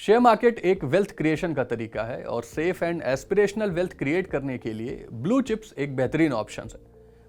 Share market एक wealth creation का तरीका है और safe and aspirational wealth create करने के लिए ब्लू चिप्स एक बेहतरीन ऑप्शन है।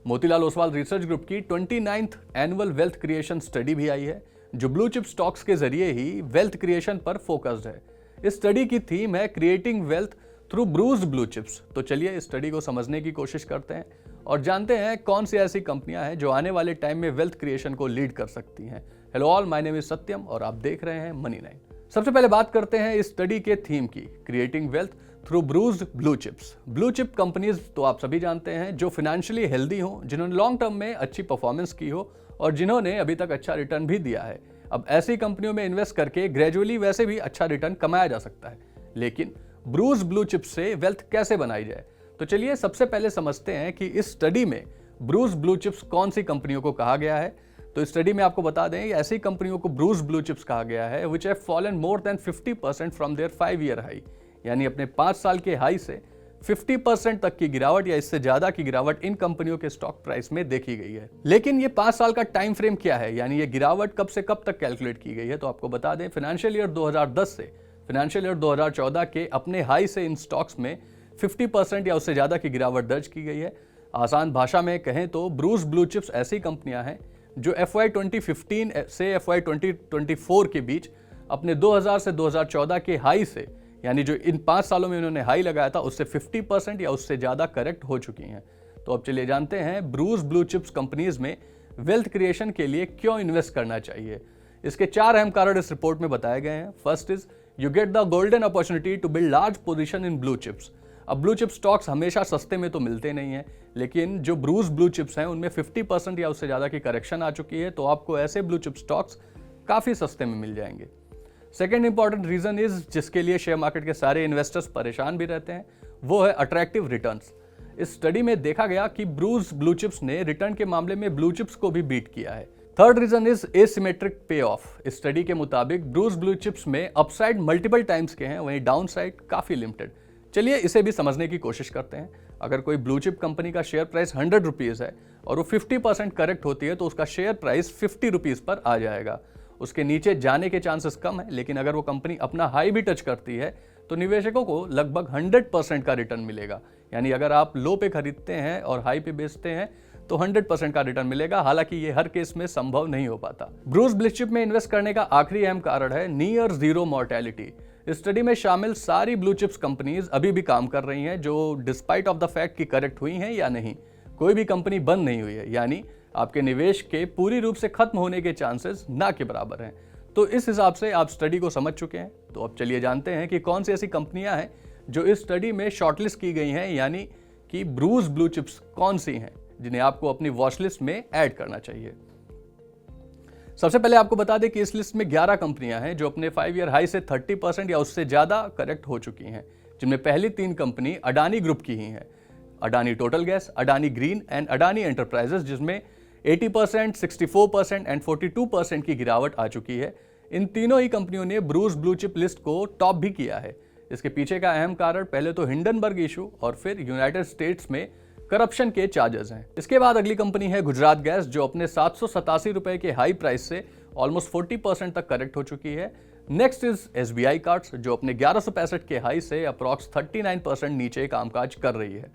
मोतीलाल ओसवाल रिसर्च ग्रुप की 29th annual wealth creation study भी आई है जो ब्लू चिप स्टॉक्स के जरिए ही वेल्थ क्रिएशन पर फोकस्ड है। इस स्टडी की थीम है creating wealth through bruised blue chips. तो चलिए इस स्टडी को समझने की कोशिश करते हैं और जानते हैं कौन सी ऐसी कंपनियां हैं जो आने वाले टाइम में वेल्थ क्रिएशन को लीड कर सकती हैं। Hello all, my name is Satyam और आप देख रहे हैं मनी 9। सबसे पहले बात करते हैं इस स्टडी के थीम की, creating wealth through bruised blue chips. Blue chip companies तो आप सभी जानते हैं जो फाइनेंशियली हेल्दी हो, जिन्होंने लॉन्ग टर्म में अच्छी परफॉर्मेंस की हो और जिन्होंने अभी तक अच्छा रिटर्न भी दिया है। अब ऐसी कंपनियों में इन्वेस्ट करके ग्रेजुअली वैसे भी अच्छा रिटर्न कमाया जा सकता है, लेकिन ब्रूज्ड ब्लू चिप्स से वेल्थ कैसे बनाई जाए? तो चलिए सबसे पहले समझते हैं कि इस स्टडी में ब्रूज्ड ब्लू चिप्स कौन सी कंपनियों को कहा गया है। तो इस स्टडी में आपको बता दें ऐसी कंपनियों को ब्रूज्ड ब्लू चिप्स कहा गया है which have fallen more than 50% from their 5-year high, यानी अपने 5 साल के हाई से 50% तक की गिरावट या इससे ज्यादा की गिरावट इन कंपनियों के स्टॉक प्राइस में देखी गई है। लेकिन ये 5 साल का टाइम फ्रेम क्या है, यानी ये गिरावट कब से कब तक कैलकुलेट की गई है? तो आपको बता दें फाइनेंशियल ईयर 2010 से फाइनेंशियल ईयर 2014 के अपने हाई से इन स्टॉक्स में 50% या उससे ज्यादा की गिरावट दर्ज की गई है। आसान भाषा में कहें तो ब्रूज्ड ब्लू चिप्स ऐसी कंपनियां हैं जो FY 2015 से FY 2024 के बीच अपने 2000 से 2014 के हाई से, यानी जो इन 5 सालों में उन्होंने हाई लगाया था उससे 50% या उससे ज्यादा करेक्ट हो चुकी हैं। तो अब चलिए जानते हैं ब्रूज्ड ब्लू चिप्स कंपनीज में वेल्थ क्रिएशन के लिए क्यों इन्वेस्ट करना चाहिए। इसके 4 अहम कारण इस रिपोर्ट में बताए गए हैं। First is you get the golden opportunity to build large position in blue chips. अब ब्लू चिप स्टॉक्स हमेशा सस्ते में तो मिलते नहीं हैं, लेकिन जो ब्रूज्ड ब्लू चिप्स हैं उनमें 50% या उससे ज़्यादा की करेक्शन आ चुकी है, तो आपको ऐसे ब्लू चिप स्टॉक्स काफ़ी सस्ते में मिल जाएंगे। सेकेंड इंपॉर्टेंट रीज़न इज जिसके लिए शेयर मार्केट के सारे इन्वेस्टर्स परेशान भी रहते हैं, वो है अट्रैक्टिव रिटर्न्स। इस स्टडी में देखा गया कि ब्रूज्ड ब्लू चिप्स ने रिटर्न के मामले में ब्लू चिप्स को भी बीट किया है। थर्ड रीजन इज एसिमेट्रिक पे ऑफ। इस स्टडी के मुताबिक ब्रूज्ड ब्लू चिप्स में अपसाइड मल्टीपल टाइम्स के हैं, वहीं डाउन साइड काफ़ी लिमिटेड। चलिए इसे भी समझने की कोशिश करते हैं। अगर कोई ब्लू चिप कंपनी का शेयर प्राइस 100 रुपीज़ है और वो 50% करेक्ट होती है तो उसका शेयर प्राइस 50 रुपीज़ पर आ जाएगा। उसके नीचे जाने के चांसेस कम है, लेकिन अगर वो कंपनी अपना हाई भी टच करती है तो निवेशकों को लगभग 100% का रिटर्न मिलेगा। यानी अगर आप लो पे खरीदते हैं और हाई पे बेचते हैं तो 100% का रिटर्न मिलेगा। हालांकि ये हर केस में संभव नहीं हो पाता। ब्रूज्ड ब्लू चिप में इन्वेस्ट करने का आखिरी अहम कारण है नियर जीरो मॉर्टेलिटी। इस स्टडी में शामिल सारी ब्लू चिप्स कंपनीज अभी भी काम कर रही हैं, जो डिस्पाइट ऑफ द फैक्ट कि करेक्ट हुई हैं या नहीं, कोई भी कंपनी बंद नहीं हुई है, यानी आपके निवेश के पूरी रूप से खत्म होने के चांसेस ना के बराबर हैं। तो इस हिसाब से आप स्टडी को समझ चुके हैं। तो अब चलिए जानते हैं कि कौन सी ऐसी कंपनियां हैं जो इस स्टडी में शॉर्टलिस्ट की गई हैं, यानी कि ब्रूज्ड ब्लू चिप्स कौन सी हैं जिन्हें आपको अपनी वॉच लिस्ट में ऐड करना चाहिए। सबसे पहले आपको बता दें कि इस लिस्ट में 11 कंपनियां हैं जो अपने 5-year हाई से 30% या उससे ज्यादा करेक्ट हो चुकी हैं, जिनमें पहली 3 कंपनी अडानी ग्रुप की ही हैं। Adani total gas, Adani green and Adani enterprises, जिसमें 80%, 64% एंड 42% की गिरावट आ चुकी है। इन तीनों ही कंपनियों ने ब्रूज्ड ब्लू चिप लिस्ट को टॉप भी किया है। इसके पीछे का अहम कारण पहले तो हिंडनबर्ग इशू और फिर यूनाइटेड स्टेट्स में करप्शन के चार्जेस हैं। इसके बाद अगली कंपनी है गुजरात गैस, जो अपने 787 रुपए के हाई प्राइस से ऑलमोस्ट 40% तक करेक्ट हो चुकी है। नेक्स्ट इज SBI कार्ड्स, जो अपने 1165 के हाई से अप्रॉक्स 39% नीचे कामकाज कर रही है।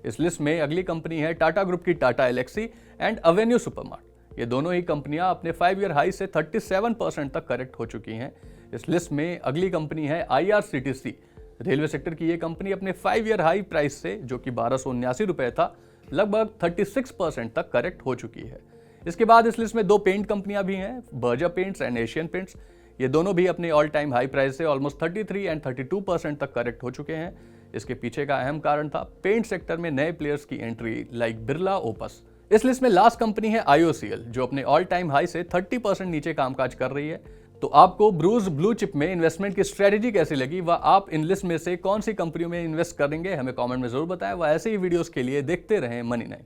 इस लिस्ट में अगली कंपनी है टाटा ग्रुप की टाटा एलेक्सी एंड अवेन्यू सुपरमार्ट। ये दोनों ही कंपनियां अपने 5-year हाई से 37% तक करेक्ट हो चुकी हैं। इस लिस्ट में अगली कंपनी है IRCTC, रेलवे सेक्टर की ये कंपनी अपने 5-year हाई प्राइस से, जो कि 1279 रुपए था, लगभग 36% तक करेक्ट हो चुकी है। इसके बाद इस लिस्ट में 2 पेंट कंपनियां भी हैं, Berger paints and Asian paints. ये दोनों भी अपने ऑल टाइम हाई प्राइस से ऑलमोस्ट 33 एंड 32% तक करेक्ट हो चुके हैं। इसके पीछे का अहम कारण था पेंट सेक्टर में नए प्लेयर्स की एंट्री लाइक बिरला ओपस। इस लिस्ट में लास्ट कंपनी है IOCL, जो अपने ऑल टाइम हाई से 30% नीचे कामकाज कर रही है। तो आपको ब्रूज्ड ब्लू चिप में इन्वेस्टमेंट की स्ट्रेटेजी कैसी लगी, व आप इन लिस्ट में से कौन सी कंपनियों में इन्वेस्ट करेंगे, हमें कमेंट में जरूर बताएं। व ऐसे ही वीडियोस के लिए देखते रहें मनी 9।